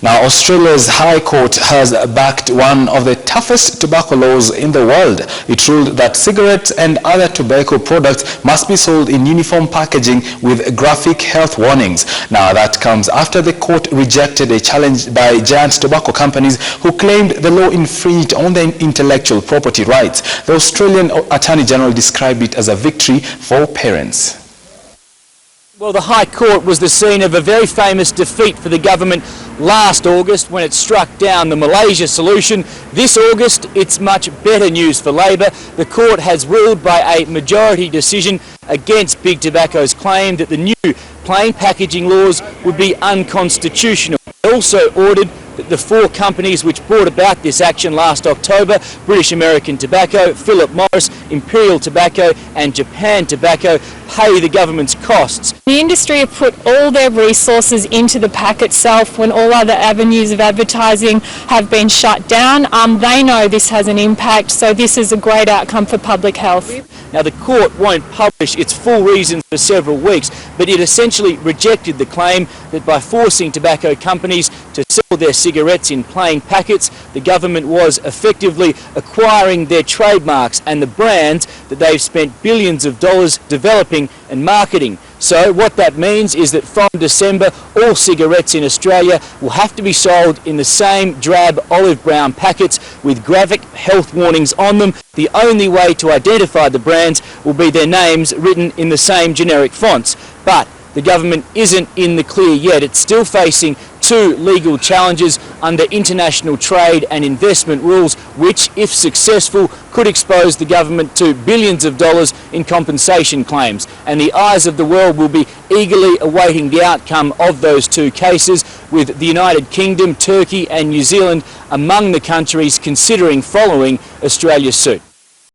Now, Australia's High Court has backed one of the toughest tobacco laws in the world. It ruled that cigarettes and other tobacco products must be sold in uniform packaging with graphic health warnings. Now, that comes after the court rejected a challenge by giant tobacco companies who claimed the law infringed on their intellectual property rights. The Australian Attorney General described it as a victory for parents. Well, the High Court was the scene of a very famous defeat for the government last August when it struck down the Malaysia solution. This August, it's much better news for Labor. The court has ruled by a majority decision against Big Tobacco's claim that the new plain packaging laws would be unconstitutional. It also ordered that the four companies which brought about this action last October, British American Tobacco, Philip Morris, Imperial Tobacco and Japan Tobacco, pay the government's costs. The industry have put all their resources into the pack itself when all other avenues of advertising have been shut down. They know this has an impact, so this is a great outcome for public health. Now, the court won't publish its full reasons for several weeks, but it essentially rejected the claim that by forcing tobacco companies to sell their cigarettes in plain packets, the government was effectively acquiring their trademarks and the brands that they've spent billions of dollars developing and marketing. So what that means is that from December, all cigarettes in Australia will have to be sold in the same drab olive brown packets with graphic health warnings on them. The only way to identify the brands will be their names written in the same generic fonts. But the government isn't in the clear yet. It's still facing two legal challenges under international trade and investment rules, which, if successful, could expose the government to billions of dollars in compensation claims. And the eyes of the world will be eagerly awaiting the outcome of those two cases, with the United Kingdom, Turkey and New Zealand among the countries considering following Australia's suit.